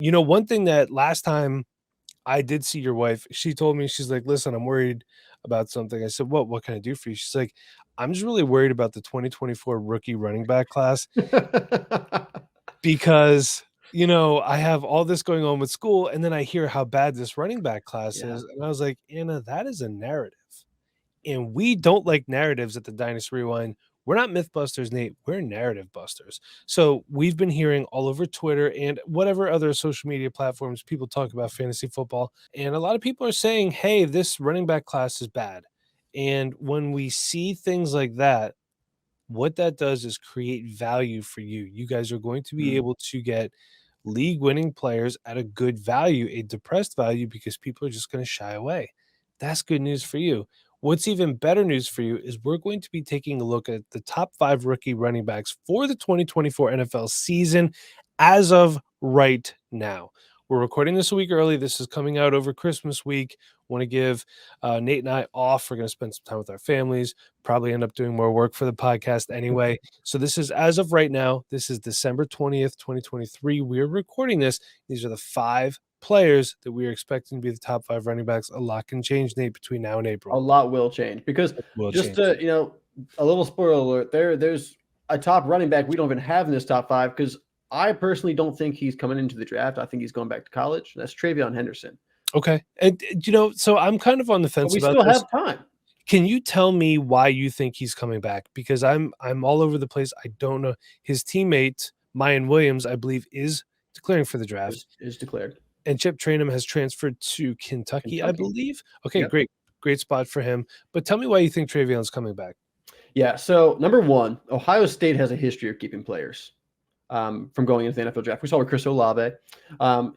One thing that last time I did see your wife, she told me, she's like, listen, I'm worried about something. I said, what can I do for you? She's like, I'm just really worried about the 2024 rookie running back class because, I have all this going on with school and then I hear how bad this running back class Yeah. is. And I was like, Anna, that is a narrative. And we don't like narratives at the Dynasty Rewind. We're not Mythbusters, Nate. We're narrative busters. So we've been hearing all over Twitter and whatever other social media platforms people talk about fantasy football. And a lot of people are saying, hey, this running back class is bad. And when we see things like that, what that does is create value for you. You guys are going to be Mm. able to get league winning players at a good value, a depressed value, because people are just going to shy away. That's good news for you. What's even better news for you is we're going to be taking a look at the top 5 rookie running backs for the 2024 NFL season as of right now. We're recording this a week early. This is coming out over Christmas week. Want to give Nate and I off. We're going to spend some time with our families, probably end up doing more work for the podcast anyway. So this is as of right now. This is December 20th, 2023. We're recording this. These are the 5 players that we are expecting to be the top 5 running backs. A lot can change, Nate, between now and A April. lot will change because It will just change. to, a little spoiler alert there's a top running back we don't even have in this top 5 because I personally don't think he's coming into the draft. I think he's going back to college. That's TreVeyon Henderson. Okay. And, so I'm kind of on the But fence we about still this. have time. Can you tell me why you think he's coming back? Because I'm all over the place. I don't know. His teammate, Mayan Williams, I believe, is declaring for the draft. Is declared. And Chip Trainum has transferred to Kentucky, I Kentucky. believe. Okay, Yep. great. Great spot for him. But tell me why you think TreVeyon's coming back. Yeah. So number one, Ohio State has a history of keeping players from going into the NFL draft. We saw with Chris Olave.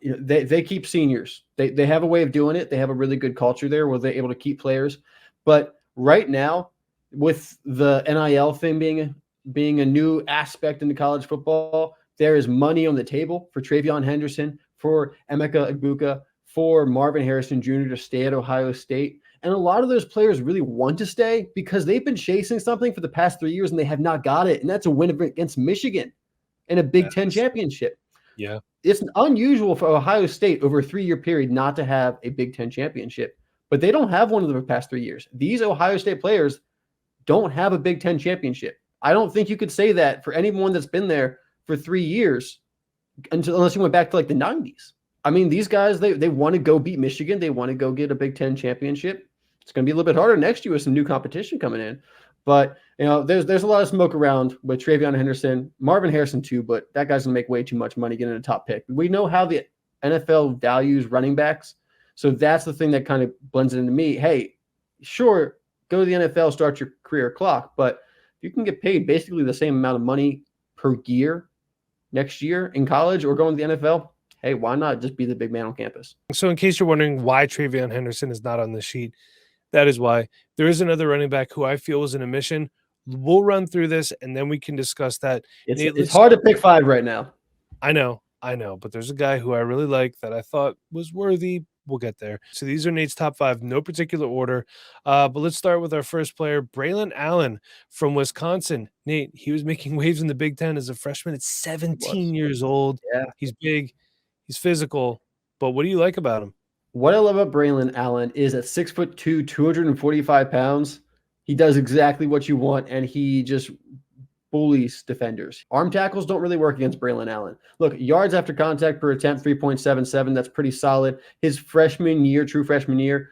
They keep seniors. They have a way of doing it. They have a really good culture there where they're able to keep players. But right now, with the NIL thing being a new aspect into college football, there is money on the table for TreVeyon Henderson, for Emeka Egbuka, for Marvin Harrison Jr. to stay at Ohio State. And a lot of those players really want to stay because they've been chasing something for the past 3 years and they have not got it. And that's a win against Michigan in a Big Ten championship. Yeah. It's unusual for Ohio State over a 3-year period not to have a Big Ten championship, but they don't have one of the past 3 years. These Ohio State players don't have a Big Ten championship. I don't think you could say that for anyone that's been there for 3 years unless you went back to like the 90s. I mean, these guys, they want to go beat Michigan. They want to go get a Big Ten championship. It's going to be a little bit harder next year with some new competition coming in. But, there's a lot of smoke around with TreVeyon Henderson, Marvin Harrison too, but that guy's going to make way too much money getting a top pick. We know how the NFL values running backs. So that's the thing that kind of blends it into me. Hey, sure, go to the NFL, start your career clock, but if you can get paid basically the same amount of money per year next year in college or going to the NFL, hey, why not just be the big man on campus? So in case you're wondering why TreVeyon Henderson is not on the sheet, that is why. There is another running back who I feel was an omission. We'll run through this and then we can discuss that. Nate, It's hard to pick 5 right now. I know, but there's a guy who I really like that I thought was worthy. We'll get there. So these are Nate's top 5, no particular order. But let's start with our first player, Braelon Allen from Wisconsin. Nate, he was making waves in the Big Ten as a freshman at 17 years old. Yeah. He's big, he's physical. But what do you like about him? What I love about Braelon Allen is at 6'2", 245 pounds, he does exactly what you want, and he just bullies defenders. Arm tackles don't really work against Braelon Allen. Look, yards after contact per attempt, 3.77. That's pretty solid. His true freshman year,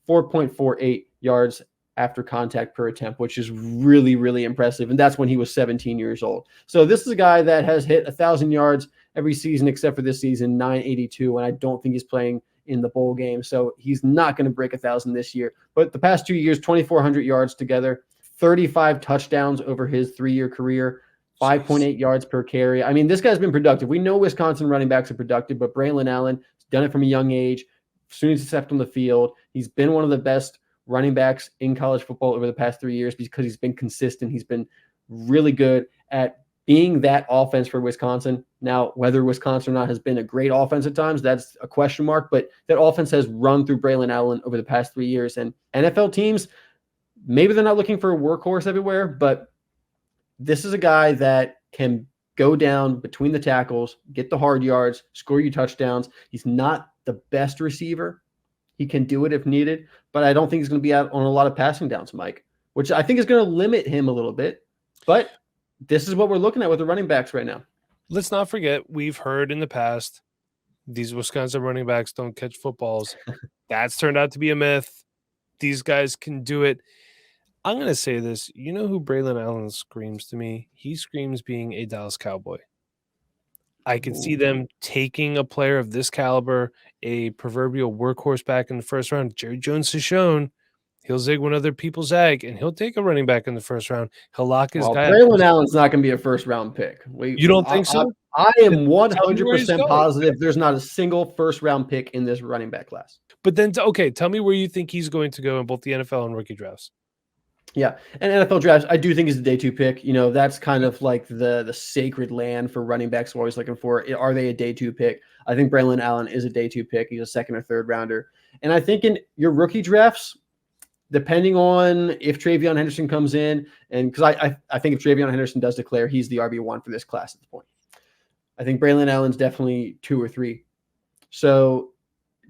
4.48 yards after contact per attempt, which is really, really impressive. And that's when he was 17 years old. So this is a guy that has hit 1,000 yards every season except for this season, 982. And I don't think he's playing in the bowl game. So he's not going to break 1,000 this year. But the past 2 years, 2,400 yards together, 35 touchdowns over his 3-year career, 5.8 yards per carry. I mean, this guy's been productive. We know Wisconsin running backs are productive, but Braelon Allen has done it from a young age. As soon as he stepped on the field, he's been one of the best running backs in college football over the past 3 years because he's been consistent. He's been really good at being that offense for Wisconsin. Now, whether Wisconsin or not has been a great offense at times, that's a question mark, but that offense has run through Braelon Allen over the past 3 years. And NFL teams, maybe they're not looking for a workhorse everywhere, but this is a guy that can go down between the tackles, get the hard yards, score you touchdowns. He's not the best receiver. He can do it if needed, but I don't think he's going to be out on a lot of passing downs, Mike, which I think is going to limit him a little bit. But this is what we're looking at with the running backs right now. Let's not forget, we've heard in the past these Wisconsin running backs don't catch footballs. That's turned out to be a myth. These guys can do it. I'm going to say this. You know who Braelon Allen screams to me? He screams being a Dallas Cowboy. I could see them taking a player of this caliber, a proverbial workhorse back in the first round. Jerry Jones has shown he'll zig when other people zag, and he'll take a running back in the first round. He'll lock his guy up. Braelon Allen's not going to be a first-round pick. You don't think so? I am Tell me where he's 100% going. positive there's not a single first-round pick in this running back class. But then, okay, tell me where you think he's going to go in both the NFL and rookie drafts. Yeah, and NFL drafts, I do think he's a day 2 pick. You know, that's kind of like the sacred land for running backs. We're always looking for, are they a day 2 pick? I think Braelon Allen is a day 2 pick. He's a second or third rounder. And I think in your rookie drafts, depending on if TreVeyon Henderson comes in, and because I think if TreVeyon Henderson does declare, he's the RB1 for this class at this point. I think Braelon Allen's definitely 2 or 3. So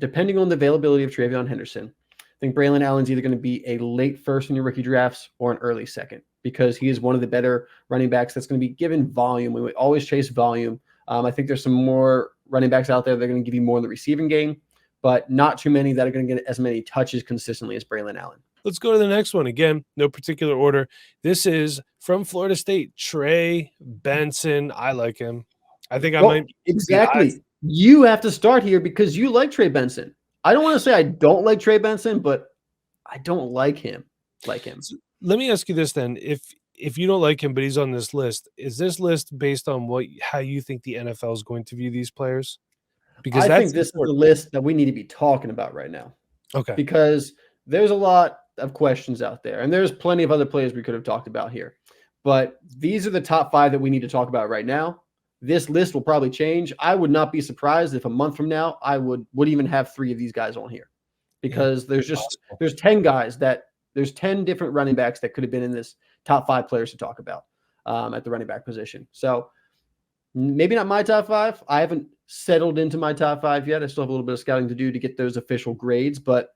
depending on the availability of TreVeyon Henderson, I think Braelon Allen's either going to be a late first in your rookie drafts or an early second, because he is one of the better running backs that's going to be given volume. We always chase volume. I think there's some more running backs out there that are going to give you more in the receiving game, but not too many that are going to get as many touches consistently as Braelon Allen. Let's go to the next one. Again, no particular order. This is from Florida State, Trey Benson. I like him. I think I might. Exactly. You have to start here because you like Trey Benson. I don't want to say I don't like Trey Benson, but I don't like him. So let me ask you this then. If you don't like him, but he's on this list, is this list based on how you think the NFL is going to view these players? Because I think this is the list that we need to be talking about right now. Okay. Because there's a lot of questions out there, and there's plenty of other players we could have talked about here. But these are the top 5 that we need to talk about right now. This list will probably change. I would not be surprised if a month from now I would even have 3 of these guys on here, because there's 10 guys there's 10 different running backs that could have been in this top 5 players to talk about at the running back position. So maybe not my top 5. I haven't settled into my top 5 yet. I still have a little bit of scouting to do to get those official grades, but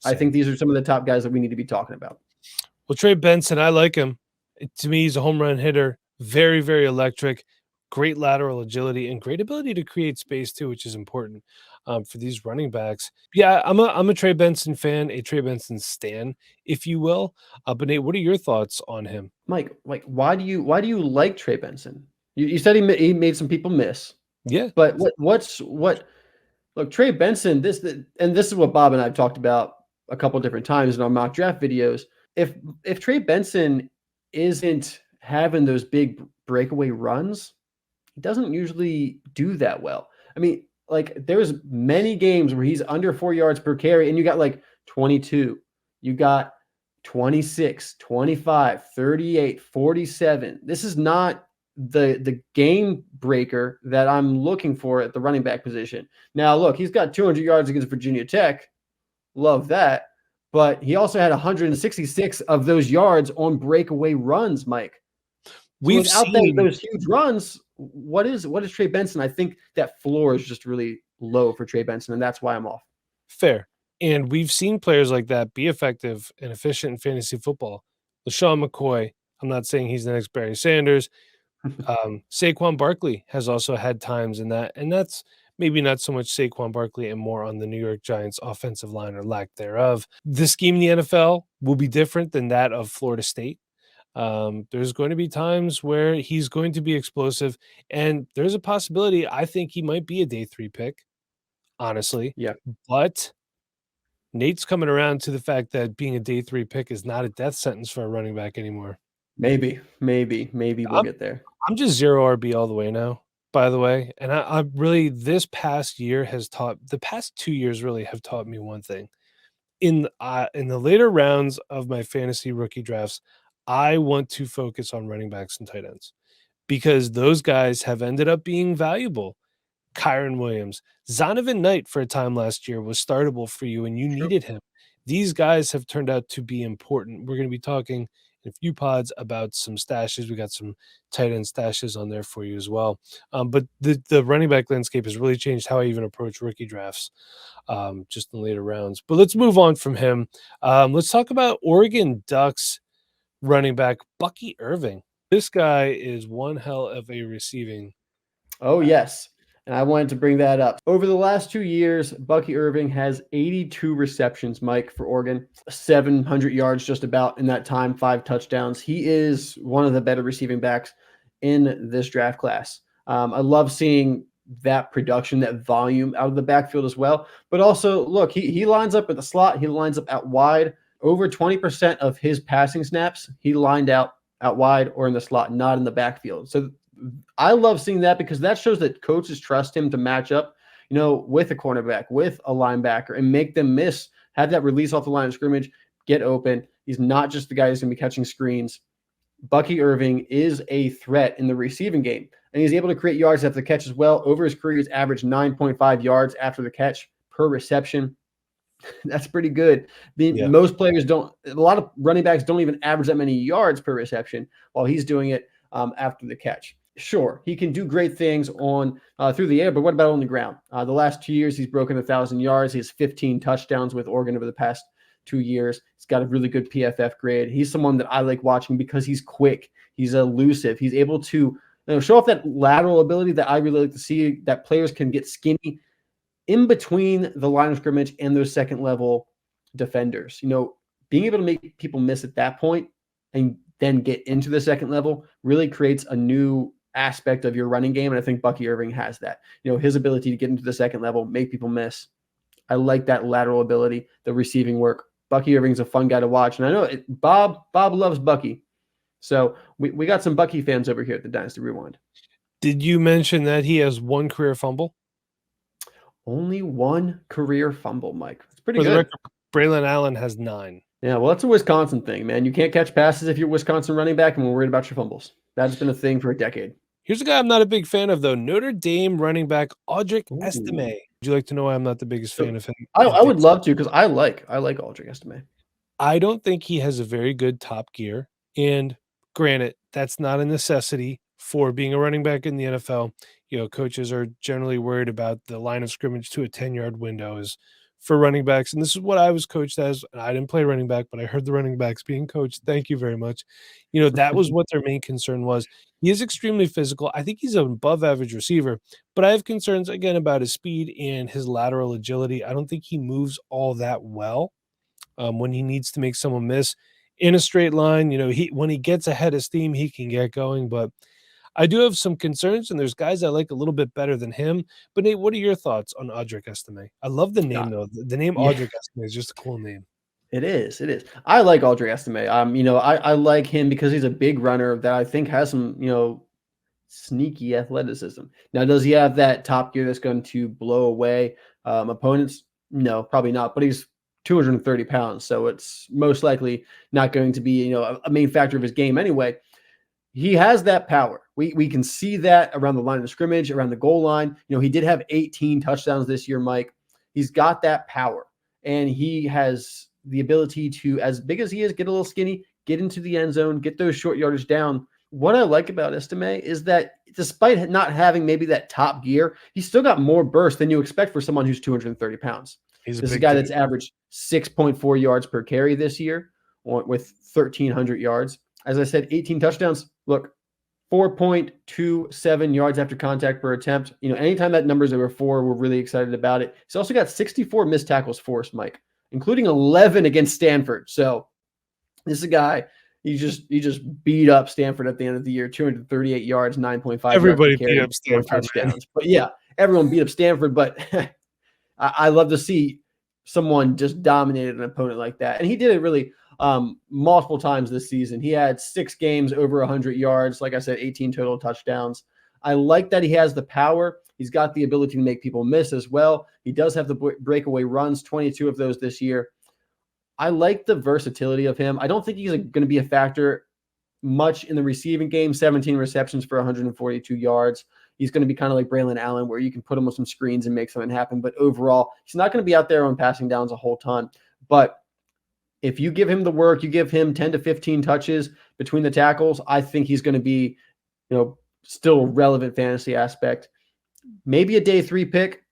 I think these are some of the top guys that we need to be talking about. Well, Trey Benson, I like him. To me, he's a home run hitter. Very, very electric. Great lateral agility and great ability to create space too, which is important for these running backs. Yeah, I'm a Trey Benson fan, a Trey Benson stan, if you will. But Nate, what are your thoughts on him? Mike, why do you like Trey Benson? You said he made some people miss. Yeah, but look, Trey Benson, this is what Bob and I have talked about a couple different times in our mock draft videos. If Trey Benson isn't having those big breakaway runs, he doesn't usually do that well. I mean, like, there's many games where he's under 4 yards per carry, and you got like 22, you got 26, 25, 38, 47. This is not the game breaker that I'm looking for at the running back position. Now, look, he's got 200 yards against Virginia Tech. Love that. But he also had 166 of those yards on breakaway runs, Mike. We've seen those huge runs. What is Trey Benson? I think that floor is just really low for Trey Benson, and that's why I'm off. Fair. And we've seen players like that be effective and efficient in fantasy football. LaShawn McCoy, I'm not saying he's the next Barry Sanders. Saquon Barkley has also had times in that, and that's maybe not so much Saquon Barkley and more on the New York Giants offensive line or lack thereof. The scheme in the NFL will be different than that of Florida State. There's going to be times where he's going to be explosive, and there's a possibility I think he might be a day 3 pick, honestly. Yeah. But Nate's coming around to the fact that being a day 3 pick is not a death sentence for a running back anymore. Maybe we'll get there. I'm just 0 RB all the way now, by the way. And I really, the past 2 years really have taught me one thing. In the later rounds of my fantasy rookie drafts, I want to focus on running backs and tight ends, because those guys have ended up being valuable. Kyron Williams, Zonovan Knight for a time last year was startable for you and you needed him. These guys have turned out to be important. We're going to be talking in a few pods about some stashes. We got some tight end stashes on there for you as well. But the running back landscape has really changed how I even approach rookie drafts, just in later rounds. But let's move on from him. Let's talk about Oregon Ducks running back Bucky Irving. This guy is one hell of a receiving. Oh, yes. And I wanted to bring that up. Over the last 2 years, Bucky Irving has 82 receptions, Mike, for Oregon, 700 yards just about in that time, 5 touchdowns. He is one of the better receiving backs in this draft class. I love seeing that production, that volume out of the backfield as well. But also, look, he lines up at the slot. He lines up out wide. Over 20% of his passing snaps, he lined out wide or in the slot, not in the backfield. So I love seeing that because that shows that coaches trust him to match up, with a cornerback, with a linebacker, and make them miss, have that release off the line of scrimmage, get open. He's not just the guy who's going to be catching screens. Bucky Irving is a threat in the receiving game, and he's able to create yards after the catch as well. Over his career, he's averaged 9.5 yards after the catch per reception. That's pretty good. Yeah. Most players don't, a lot of running backs don't even average that many yards per reception while he's doing it after the catch. Sure, he can do great things on through the air, but what about on the ground? The last 2 years, he's broken 1,000 yards. He has 15 touchdowns with Oregon over the past 2 years. He's got a really good PFF grade. He's someone that I like watching because he's quick. He's elusive. He's able to show off that lateral ability that I really like to see, that players can get skinny in between the line of scrimmage and those second level defenders. Being able to make people miss at that point and then get into the second level really creates a new aspect of your running game. And I think Bucky Irving has that. His ability to get into the second level, make people miss. I like that lateral ability, the receiving work. Bucky Irving's a fun guy to watch. And I know Bob loves Bucky. So we got some Bucky fans over here at the Dynasty Rewind. Did you mention that he has one career fumble? Only one career fumble, Mike. It's pretty For the good. record, Braelon Allen has 9. Yeah, well, that's a Wisconsin thing, man. You can't catch passes if you're Wisconsin running back, and we're worried about your fumbles. That's been a thing for a decade. Here's a guy I'm not a big fan of, though. Notre Dame running back Audric Estime. Ooh. Would you like to know why I'm not the biggest fan of him? I would love to, because I like Audric Estime. I don't think he has a very good top gear. And granted, that's not a necessity for being a running back in the NFL. Coaches are generally worried about the line of scrimmage to a 10-yard window is for running backs. And this is what I was coached as. And I didn't play running back, but I heard the running backs being coached. Thank you very much. That was what their main concern was. He is extremely physical. I think he's an above average receiver, but I have concerns again about his speed and his lateral agility. I don't think he moves all that well when he needs to make someone miss in a straight line. When he gets ahead of steam, he can get going, but I do have some concerns, and there's guys I like a little bit better than him. But Nate, what are your thoughts on Audric Estime? I love the name, though. The name Audric Estime is just a cool name. It is. I like Audric Estime. I like him because he's a big runner that I think has some, sneaky athleticism. Now, does he have that top gear that's going to blow away opponents? No, probably not. But he's 230 pounds, so it's most likely not going to be, a main factor of his game anyway. He has that power. We can see that around the line of scrimmage, around the goal line. He did have 18 touchdowns this year, Mike. He's got that power, and he has the ability to, as big as he is, get a little skinny, get into the end zone, get those short yardage down. What I like about Estime is that despite not having maybe that top gear, he's still got more burst than you expect for someone who's 230 pounds. This is a guy that's averaged 6.4 yards per carry this year with 1,300 yards. As I said, 18 touchdowns. Look, 4.27 yards after contact per attempt. Anytime that number's over 4, we're really excited about it. He's also got 64 missed tackles forced, Mike, including 11 against Stanford. So this is a guy, he just beat up Stanford at the end of the year, 238 yards, 9.5 Everybody yards per carry, beat up Stanford, touchdowns. But yeah, everyone beat up Stanford, but I love to see someone just dominate an opponent like that. And he did it really multiple times this season. He had 6 games over 100 yards. Like I said, 18 total touchdowns. I like that he has the power. He's got the ability to make people miss as well. He does have the breakaway runs, 22 of those this year. I like the versatility of him. I don't think he's going to be a factor much in the receiving game. 17 receptions for 142 yards. He's going to be kind of like Braelon Allen, where you can put him with some screens and make something happen. But overall, he's not going to be out there on passing downs a whole ton. But If you give him the work, you give him 10 to 15 touches between the tackles, I think he's going to be, still a relevant fantasy aspect. Maybe a day 3 pick,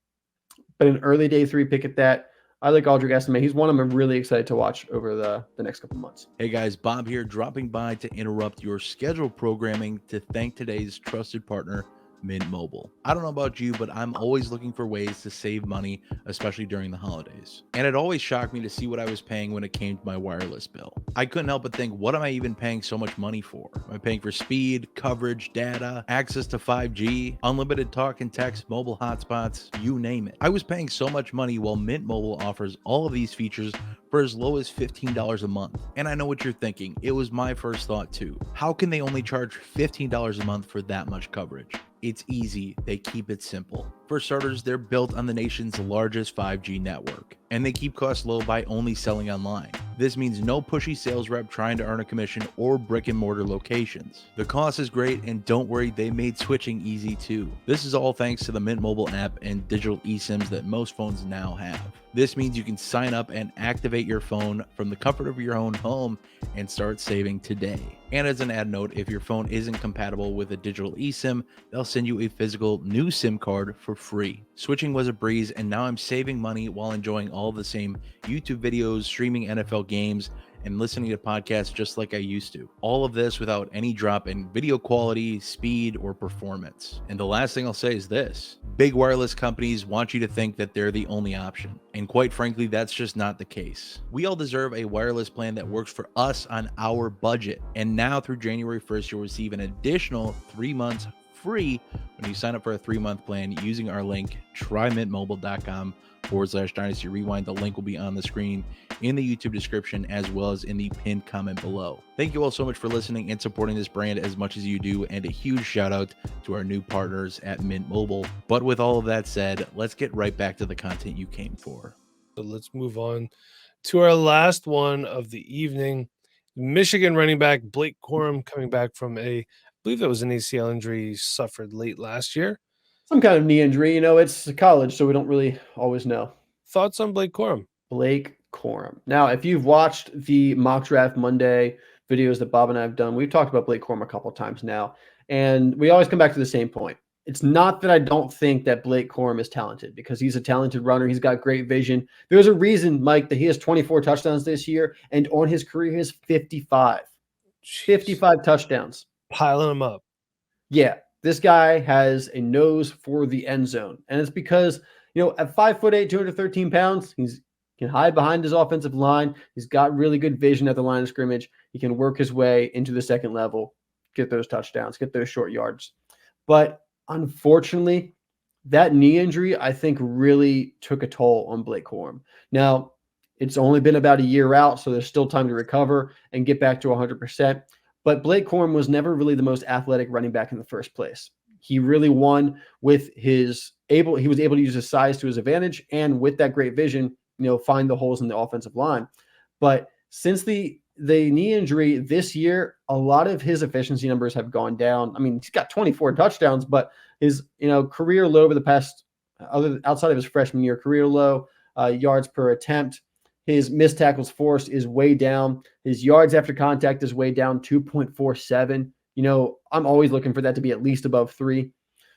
but an early day 3 pick at that. I like Audric Estime. He's one I'm really excited to watch over the next couple months. Hey guys, Bob here, dropping by to interrupt your scheduled programming to thank today's trusted partner, Mint Mobile. I don't know about you, but I'm always looking for ways to save money, especially during the holidays. And it always shocked me to see what I was paying when it came to my wireless bill. I couldn't help but think, what am I even paying so much money for? Am I paying for speed, coverage, data, access to 5G, unlimited talk and text, mobile hotspots, you name it. I was paying so much money while Mint Mobile offers all of these features for as low as $15 a month. And I know what you're thinking. It was my first thought too. How can they only charge $15 a month for that much coverage? It's easy. They keep it simple. For starters, they're built on the nation's largest 5G network, and they keep costs low by only selling online. This means no pushy sales rep trying to earn a commission or brick and mortar locations. The cost is great, and don't worry, they made switching easy too. This is all thanks to the Mint Mobile app and digital eSIMs that most phones now have. This means you can sign up and activate your phone from the comfort of your own home and start saving today. And as an add note, if your phone isn't compatible with a digital eSIM, they'll send you a physical new SIM card for free. Switching was a breeze, and now I'm saving money while enjoying all the same YouTube videos, streaming NFL games, and listening to podcasts just like I used to. All of this without any drop in video quality, speed, or performance. And the last thing I'll say is this: big wireless companies want you to think that they're the only option. And quite frankly, that's just not the case. We all deserve a wireless plan that works for us on our budget. And now through January 1st, you'll receive an additional 3 months free when you sign up for a 3-month plan using our link, trymintmobile.com/Dynasty Rewind. The link will be on the screen in the YouTube description as well as in the pinned comment below. Thank you all so much for listening and supporting this brand as much as you do, and a huge shout out to our new partners at Mint Mobile. But with all of that said, let's get right back to the content you came for. So let's move on to our last one of the evening. Michigan running back Blake Corum coming back from I believe that was an ACL injury he suffered late last year. Some kind of knee injury. It's college, so we don't really always know. Thoughts on Blake Corum? Blake Corum. Now, if you've watched the Mock Draft Monday videos that Bob and I have done, we've talked about Blake Corum a couple of times now, and we always come back to the same point. It's not that I don't think that Blake Corum is talented, because he's a talented runner. He's got great vision. There's a reason, Mike, that he has 24 touchdowns this year, and on his career, he has 55. Jeez. 55 touchdowns. Piling them up. Yeah, this guy has a nose for the end zone. And it's because, at 5'8", 213 pounds, he can hide behind his offensive line. He's got really good vision at the line of scrimmage. He can work his way into the second level, get those touchdowns, get those short yards. But unfortunately, that knee injury, I think, really took a toll on Blake Corum. Now, it's only been about a year out, so there's still time to recover and get back to 100%. But Blake Corum was never really the most athletic running back in the first place. He really won with he was able to use his size to his advantage, and with that great vision, find the holes in the offensive line. But since the knee injury this year, a lot of his efficiency numbers have gone down. I mean, he's got 24 touchdowns, but his career low over the past, outside of his freshman year, career low yards per attempt. His missed tackles forced is way down. His yards after contact is way down, 2.47. I'm always looking for that to be at least above 3.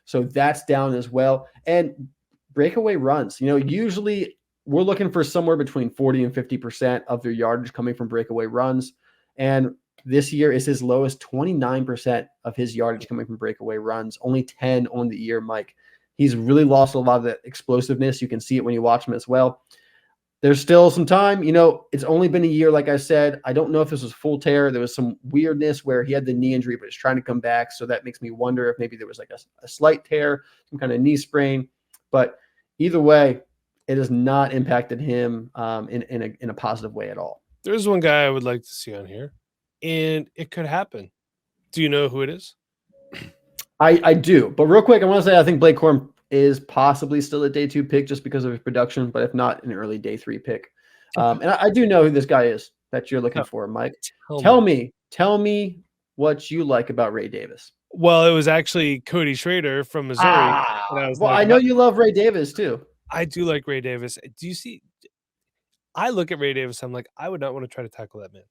So that's down as well. And breakaway runs, usually we're looking for somewhere between 40 and 50% of their yardage coming from breakaway runs. And this year is his lowest, 29% of his yardage coming from breakaway runs, only 10 on the year, Mike. He's really lost a lot of that explosiveness. You can see it when you watch him as well. There's still some time. It's only been a year, like I said. I don't know if this was full tear. There was some weirdness where he had the knee injury, but he's trying to come back. So that makes me wonder if maybe there was like a slight tear, some kind of knee sprain. But either way, it has not impacted him in a positive way at all. There's one guy I would like to see on here, and it could happen. Do you know who it is? I do. But real quick, I want to say I think Blake Corum is possibly still a day 2 pick just because of his production, but if not, an early day 3 pick. And I do know who this guy is that you're looking for, Mike. Tell me what you like about Ray Davis. Well, it was actually Cody Schrader from Missouri. I know you love Ray Davis too. I do like Ray Davis. Do you see? I look at Ray Davis, I'm like, I would not want to try to tackle that man.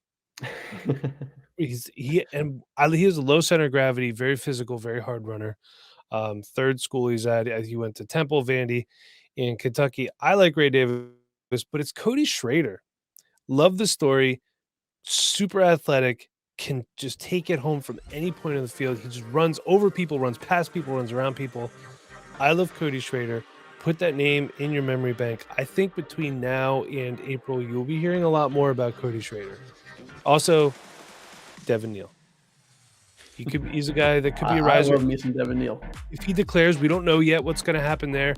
He has a low center of gravity, very physical, very hard runner. Third school he's at, he went to Temple, Vandy in Kentucky. I like Ray Davis, but it's Cody Schrader. Love the story. Super athletic, can just take it home from any point of the field. He just runs over people, runs past people, runs around people. I love Cody Schrader. Put that name in your memory bank. I think between now and April, you'll be hearing a lot more about Cody Schrader. Also, Devin Neal. He's a guy that could be a riser. I love me some Devin Neal. If he declares, we don't know yet what's going to happen there.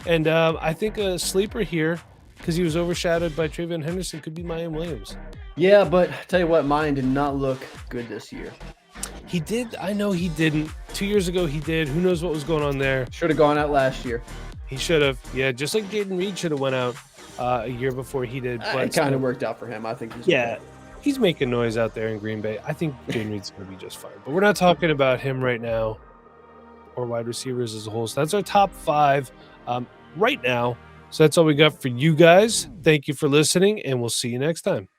And I think a sleeper here, because he was overshadowed by TreVeyon Henderson, could be Mayan Williams. Yeah, but tell you what, Mayan did not look good this year. He did. I know he didn't. 2 years ago, he did. Who knows what was going on there? Should have gone out last year. He should have. Yeah, just like Jaden Reed should have went out a year before he did. It kind of worked out for him. I think he's okay. He's making noise out there in Green Bay. I think Jaden Reed's going to be just fine. But we're not talking about him right now or wide receivers as a whole. So that's our top 5 right now. So that's all we got for you guys. Thank you for listening, and we'll see you next time.